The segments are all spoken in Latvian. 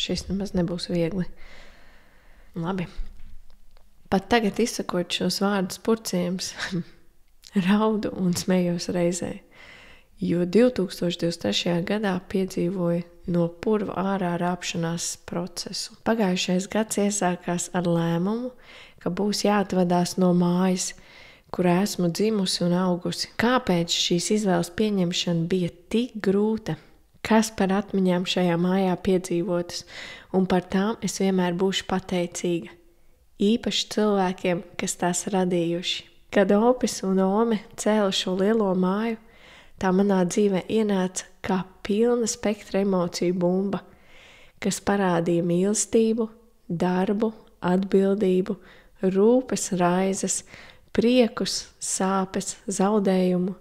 šis nemaz nebūs viegli. Labi. Pat tagad izsakot šos vārdus purcījums, raudu un smējos reizē, jo 2023. gadā piedzīvoju no purva ārā rāpšanās procesu. Pagājušais gads iesākās ar lēmumu, ka būs jāatvadās no mājas, kurā esmu dzimusi un augusi. Kāpēc šīs izvēles pieņemšana bija tik grūta? Kas par atmiņām šajā mājā piedzīvotas, un par tām es vienmēr būšu pateicīga. Īpaši cilvēkiem, kas tās radījuši. Kad Opis un Ome cēla šo lielo māju, tā manā dzīvē ienāca kā pilna spektra emociju bumba, kas parādīja mīlestību, darbu, atbildību, rūpes, raizes, priekus, sāpes, zaudējumu,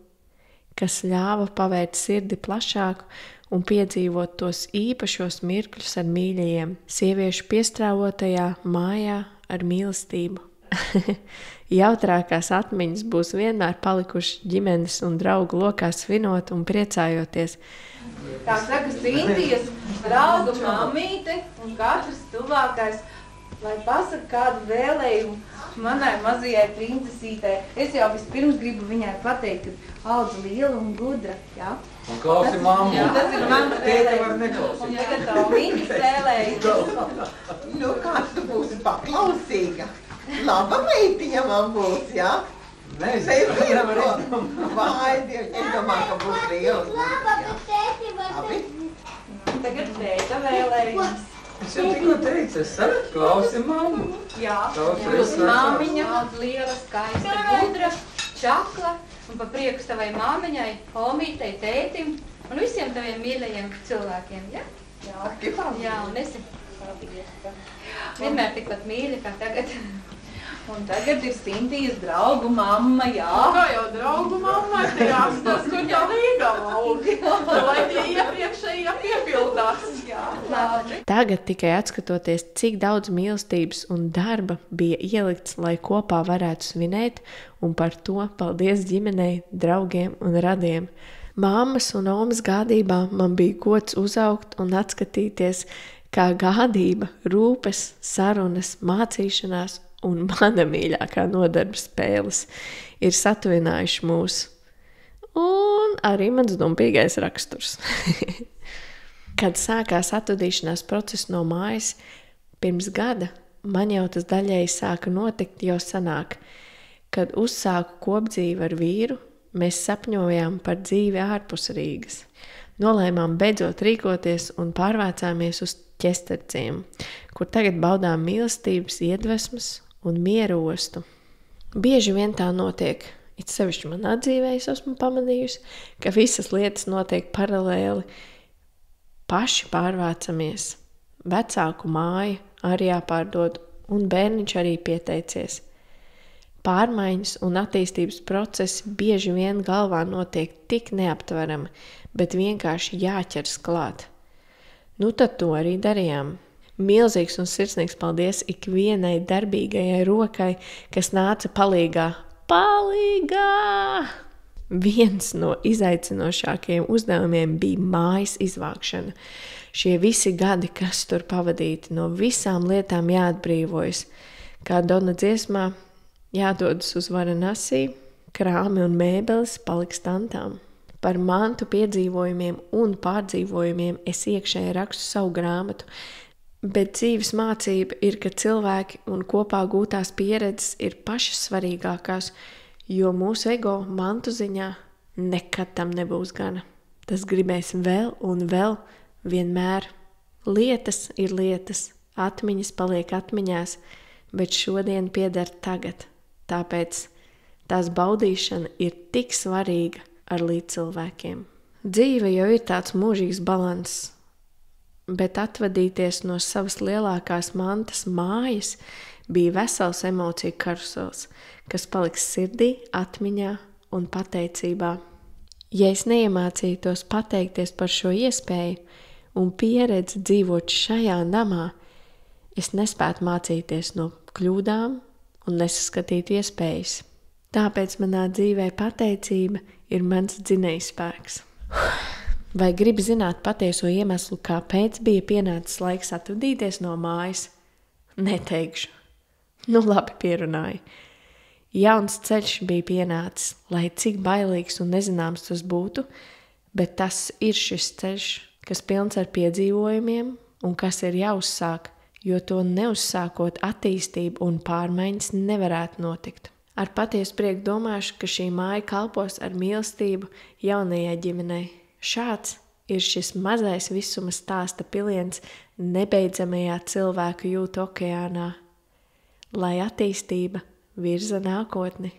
kas ļāva pavērt sirdi plašāku un piedzīvot tos īpašos mirkļus ar mīļajiem, sieviešu piestrāvotajā mājā ar mīlestību. Jautrākās atmiņas būs vienmēr palikušas ģimenes un draugu lokā svinot un priecājoties. Tā saka Sintijas draugu mamīte un katrs tuvākais, lai pasaka kādu vēlējumu manai mazajai princesītei. Es jau vispirms gribu viņai pateikt, ka audz liela un gudra, jā? Un klausi mammu. Jā, tas ir mana vēlējums. Un tagad tā viņas vēlējums. Nu, kāds tu būsi paklausīga? Laba meitiņa man būs, jā? Nezinu, nevar izdomāt. Vai, Dievs, es domāju, ka būs liela un gudra, jā? Labi? Tagad tēta vēlējums. Es jau tikko teicu, es saku, klausi mammu. Jā, Klausi būs visu māmiņa, audz liela, skaista, gudra, čakla. Un pa prieku tavai māmiņai, omītei, tētim un visiem taviem mīļajiem cilvēkiem, ja? Jā, Jā, un esi vienmēr tikpat mīļa kā tagad. Un tagad ir Sintijas draugu mamma, jā. Kā jau draugu mammai, te jāstas, kur jau līga augi, lai tie iepriekšējie piepildās. Jā, labi. Tagad tikai atskatoties, cik daudz mīlestības un darba bija ielikts, lai kopā varētu svinēt, un par to paldies ģimenei, draugiem un radiem. Māmas un omas gādībā man bija gods uzaugt un atskatīties, kā gādība, rūpes, sarunas, mācīšanās un mana mīļākā nodarba spēles ir satuvinājuši mūs. Un arī mans dumpīgais raksturs. Kad sākās atvadīšanās process no mājas, pirms gada man jau tas daļēji sāka notikt jau sanāk. Kad uzsāku kopdzīvi ar vīru, mēs sapņojām par dzīvi ārpus Rīgas. Nolēmām beidzot rīkoties un pārvācāmies uz Ķesterciemu, kur tagad baudām mīlestības, iedvesmas un mieru ostu. Bieži vien tā notiek, it sevišķi manā dzīvē es esmu pamanījusi, ka visas lietas notiek paralēli. Paši pārvācamies, vecāku māja arī jāpārdod un bērniņš arī pieteicies. Pārmaiņas un attīstības procesi bieži vien galvā notiek tik neaptverami, bet vienkārši jāķers klāt. Nu tad to arī darījām. Milzīgs un sirsnīgs paldies ikvienai darbīgajai rokai, kas nāca palīgā. Palīgā! Viens no izaicinošākajiem uzdevumiem bija mājas izvākšana. Šie visi gadi, kas tur pavadīti, no visām lietām jāatbrīvojas. Kā Dona dziesmā, jādodas uz Varanasi, krāmi un mēbeles paliks tantām. Par mantu piedzīvojumiem un pārdzīvojumiem es iekšēji rakstu savu grāmatu, bet dzīves mācība ir, ka cilvēki un kopā gūtās pieredzes ir pašas svarīgākās, jo mūsu ego mantu ziņā nekad tam nebūs gana. Tas gribēs vēl un vēl vienmēr. Lietas ir lietas, atmiņas paliek atmiņās, bet šodien pieder tagad. Tāpēc tās baudīšana ir tik svarīga ar līdzcilvēkiem. Dzīve jau ir tāds mūžīgs balanss, bet atvadīties no savas lielākās mantas mājas bija vesels emociju karusels, kas paliks sirdī, atmiņā un pateicībā. Ja es neiemācītos pateikties par šo iespēju un pieredzi dzīvot šajā namā, es nespētu mācīties no kļūdām un nesaskatīt iespējas. Tāpēc manā dzīvē pateicība ir mans dzinējspēks. Vai gribi zināt patieso iemeslu, kāpēc bija pienācis laiks atvadīties no mājas? Neteikšu. Nu labi, pierunāju. Jauns ceļš bija pienācis, lai cik bailīgs un nezināms tas būtu, bet tas ir šis ceļš, kas pilns ar piedzīvojumiem un kas ir jāuzsāk, jo to neuzsākot attīstību un pārmaiņas nevarētu notikt. Ar patiesu prieku domāšu, ka šī māja kalpos ar mīlestību jaunajai ģimenei. Šāds ir šis mazais visuma stāsta piliens nebeidzamajā cilvēku jūtu okeānā, lai attīstība virza nākotni.